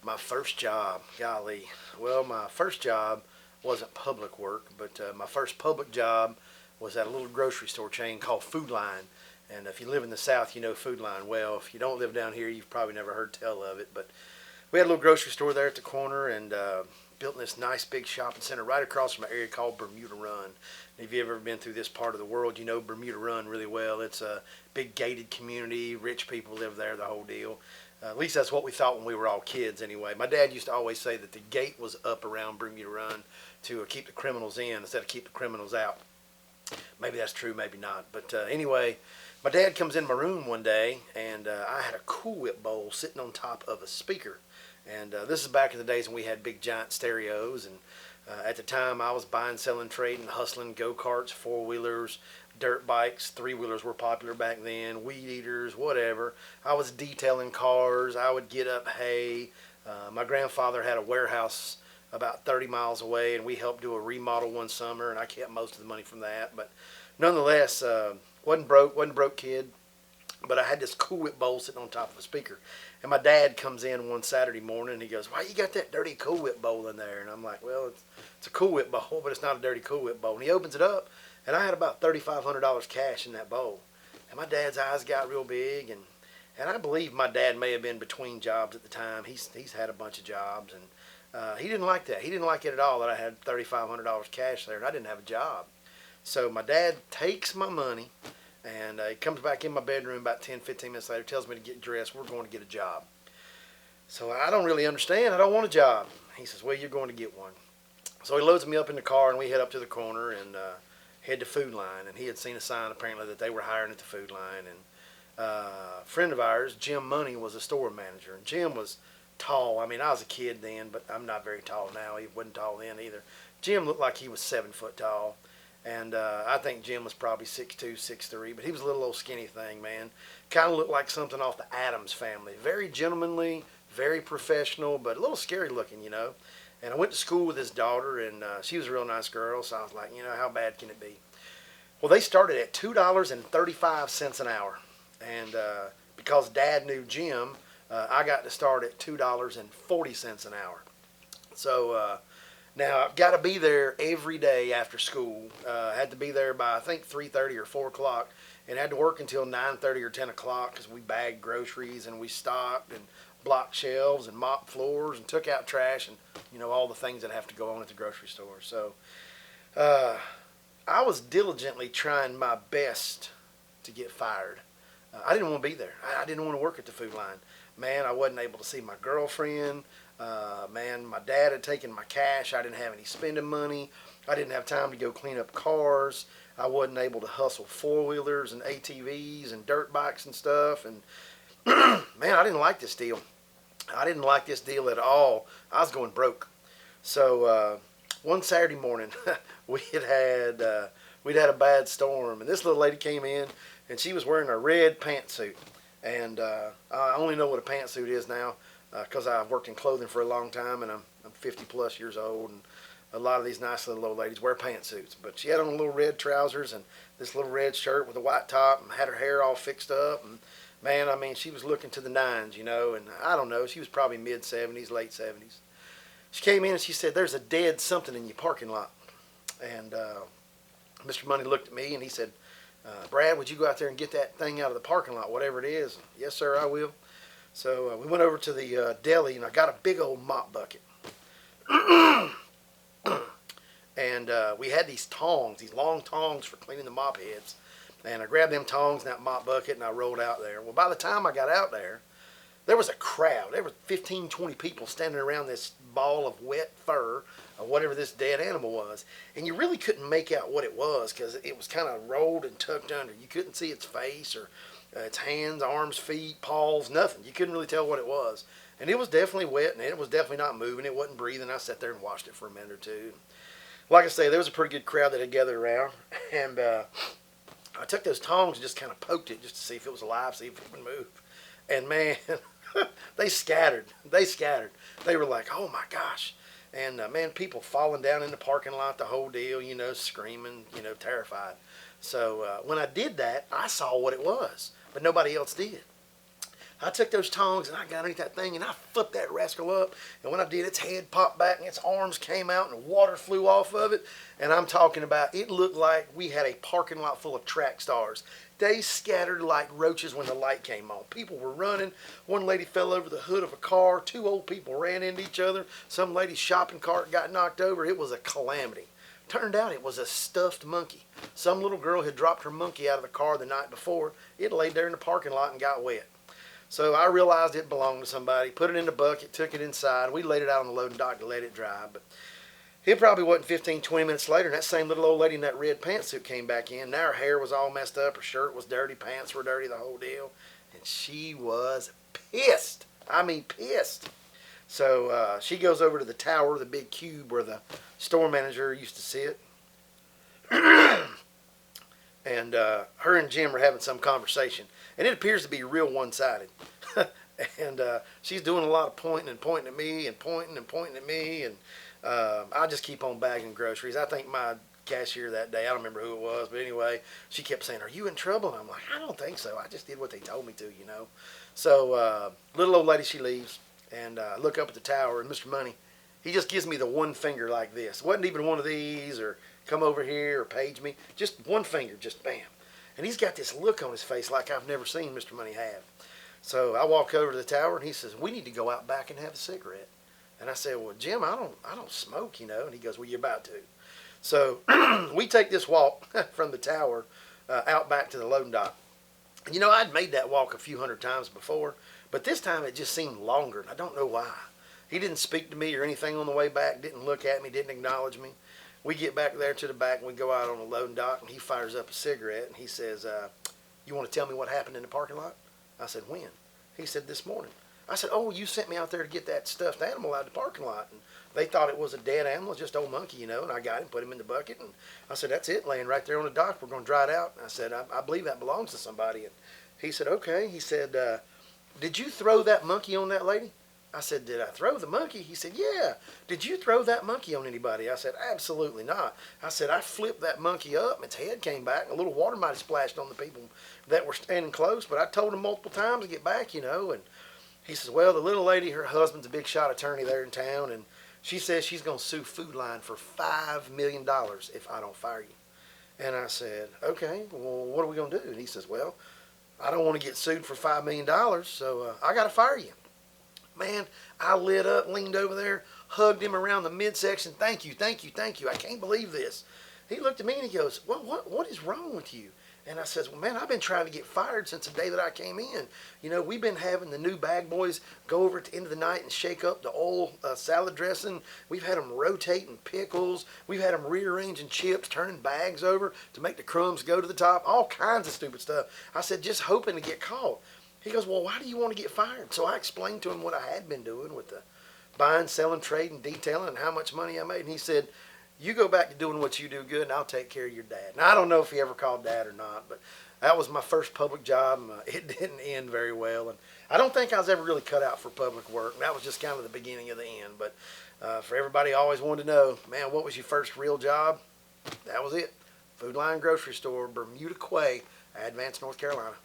My first job, golly. Well, my first job wasn't public work, but my first public job was at a little grocery store chain called Food Line. And if you live in the South, you know Food Line well. If you don't live down here, you've probably never heard tell of it. But we had a little grocery store there at the corner and built in this nice big shopping center right across from an area called Bermuda Run. If you've ever been through this part of the world, you know Bermuda Run really well. It's a big gated community. Rich people live there, the whole deal. At least that's what we thought when we were all kids anyway. My dad used to always say that the gate was up around Bermuda Run to keep the criminals in instead of keep the criminals out. Maybe that's true, maybe not. But anyway, my dad comes in my room one day, and I had a Cool Whip bowl sitting on top of a speaker. And this is back in the days when we had big giant stereos. And at the time, I was buying, selling, trading, hustling go-karts, four-wheelers, dirt bikes. Three-wheelers were popular back then, weed eaters, whatever. I was detailing cars. I would get up hay. My grandfather had a warehouse about 30 miles away, and we helped do a remodel one summer, and I kept most of the money from that. But nonetheless, wasn't a broke kid. But I had this Cool Whip bowl sitting on top of a speaker. And my dad comes in one Saturday morning and he goes, "Why you got that dirty Cool Whip bowl in there?" And I'm like, "Well, it's a Cool Whip bowl, but it's not a dirty Cool Whip bowl." And he opens it up, and I had about $3,500 cash in that bowl. And my dad's eyes got real big, and I believe my dad may have been between jobs at the time. He's had a bunch of jobs, and he didn't like that. He didn't like it at all that I had $3,500 cash there, and I didn't have a job. So my dad takes my money, and he comes back in my bedroom about 10, 15 minutes later, tells me to get dressed. We're going to get a job. So I don't really understand. I don't want a job. He says, "Well, you're going to get one." So he loads me up in the car, and we head up to the corner and head to Food Line. And he had seen a sign apparently that they were hiring at the Food Line. And a friend of ours, Jim Money, was a store manager. And Jim was tall. I mean, I was a kid then, but I'm not very tall now. He wasn't tall then either. Jim looked like he was 7 foot tall. And I think Jim was probably 6'2", 6'3", but he was a little old skinny thing, man. Kind of looked like something off the Addams family. Very gentlemanly, very professional, but a little scary looking, you know. And I went to school with his daughter, and she was a real nice girl, so I was like, how bad can it be? Well, they started at $2.35 an hour. And because Dad knew Jim, I got to start at $2.40 an hour. So now, I've got to be there every day after school. I had to be there by, I think, 3:30 or 4 o'clock, and had to work until 9:30 or 10 o'clock because we bagged groceries and we stocked and blocked shelves and mopped floors and took out trash and, all the things that have to go on at the grocery store. So I was diligently trying my best to get fired. I didn't want to be there. I didn't want to work at the Food Line. Man, I wasn't able to see my girlfriend. Man, my dad had taken my cash. I didn't have any spending money. I didn't have time to go clean up cars. I wasn't able to hustle four-wheelers and ATVs and dirt bikes and stuff. And, man, I didn't like this deal. I didn't like this deal at all. I was going broke. So one Saturday morning, we'd had a bad storm. And this little lady came in, and she was wearing a red pantsuit. And I only know what a pantsuit is now, because I've worked in clothing for a long time, and I'm 50 plus years old, and a lot of these nice little old ladies wear pantsuits. But she had on little red trousers and this little red shirt with a white top, and had her hair all fixed up, and man, I mean, she was looking to the nines, and I don't know, she was probably mid-70s, late 70s. She came in and she said, "There's a dead something in your parking lot." And Mr. Money looked at me and he said, "Brad, would you go out there and get that thing out of the parking lot, whatever it is?" "Yes, sir, I will." So we went over to the deli, and I got a big old mop bucket. And we had these tongs, these long tongs for cleaning the mop heads. And I grabbed them tongs and that mop bucket, and I rolled out there. Well, by the time I got out there, there was a crowd. There were 15, 20 people standing around this ball of wet fur, or whatever this dead animal was. And you really couldn't make out what it was because it was kind of rolled and tucked under. You couldn't see its face or its hands, arms, feet, paws, nothing. You couldn't really tell what it was. And it was definitely wet, and it was definitely not moving. It wasn't breathing. I sat there and watched it for a minute or two. Like I say, there was a pretty good crowd that had gathered around. And I took those tongs and just kind of poked it just to see if it was alive, see if it would move. And man, they scattered. They were like, "Oh my gosh." And man, people falling down in the parking lot, the whole deal, screaming, terrified. So when I did that, I saw what it was, but nobody else did. I took those tongs and I got underneath that thing and I flipped that rascal up. And when I did, its head popped back and its arms came out and water flew off of it. And I'm talking about, it looked like we had a parking lot full of track stars. They scattered like roaches when the light came on. People were running. One lady fell over the hood of a car. 2 old people ran into each other. Some lady's shopping cart got knocked over. It was a calamity. Turned out it was a stuffed monkey. Some little girl had dropped her monkey out of the car the night before. It laid there in the parking lot and got wet. So I realized it belonged to somebody, put it in the bucket, took it inside. We laid it out on the loading dock to let it dry. But it probably wasn't 15, 20 minutes later, and that same little old lady in that red pantsuit came back in. Now her hair was all messed up, her shirt was dirty, pants were dirty, the whole deal. And she was pissed. I mean pissed. So she goes over to the tower, the big cube where the store manager used to sit. And her and Jim are having some conversation. And it appears to be real one-sided. And she's doing a lot of pointing at me and pointing at me. And I just keep on bagging groceries. I think my cashier that day, I don't remember who it was, but anyway, she kept saying, "Are you in trouble?" And I'm like, "I don't think so. I just did what they told me to, you know." So little old lady, she leaves. And I look up at the tower, and Mr. Money, he just gives me the one finger like this. It wasn't even one of these or come over here or page me. Just one finger, just bam. And he's got this look on his face like I've never seen Mr. Money have. So I walk over to the tower, and he says, "We need to go out back and have a cigarette." And I said, "Well, Jim, I don't smoke, you know." And he goes, "Well, you're about to." So we take this walk from the tower out back to the loading dock. And, you know, I'd made that walk a few hundred times before, but this time it just seemed longer, and I don't know why. He didn't speak to me or anything on the way back, didn't look at me, didn't acknowledge me. We get back there to the back, and we go out on the loading dock, and he fires up a cigarette, and he says, "You want to tell me what happened in the parking lot?" I said, "When?" He said, "This morning." I said, "Oh, you sent me out there to get that stuffed animal out of the parking lot." And they thought it was a dead animal, just old monkey, you know, and I got him, put him in the bucket, and I said, "That's it, laying right there on the dock. We're going to dry it out." And I said, I believe that belongs to somebody. And he said, "Okay." He said, "Did you throw that monkey on that lady?" I said, "Did I throw the monkey?" He said, "Yeah." "Did you throw that monkey on anybody?" I said, "Absolutely not." I said, "I flipped that monkey up, and its head came back, and a little water might have splashed on the people that were standing close, but I told them multiple times to get back, you know." And he says, "Well, the little lady, her husband's a big shot attorney there in town, and she says she's going to sue Food Line for $5 million if I don't fire you." And I said, "Okay, well, what are we going to do?" And he says, "Well, I don't want to get sued for $5 million, so I got to fire you." Man, I lit up, leaned over there, hugged him around the midsection. "Thank you, thank you, thank you. I can't believe this." He looked at me and he goes, "Well, what is wrong with you?" And I says, "Well, man, I've been trying to get fired since the day that I came in. You know, we've been having the new bag boys go over at the end of the night and shake up the old salad dressing. We've had them rotating pickles. We've had them rearranging chips, turning bags over to make the crumbs go to the top, all kinds of stupid stuff." I said, "Just hoping to get caught." He goes, "Well, why do you want to get fired?" So I explained to him what I had been doing with the buying, selling, trading, detailing, and how much money I made. And he said, "You go back to doing what you do good, and I'll take care of your dad." Now, I don't know if he ever called Dad or not, but that was my first public job. It didn't end very well, and I don't think I was ever really cut out for public work. And that was just kind of the beginning of the end. But for everybody always wanted to know, man, what was your first real job? That was it. Food Line Grocery Store, Bermuda Quay, Addams, North Carolina.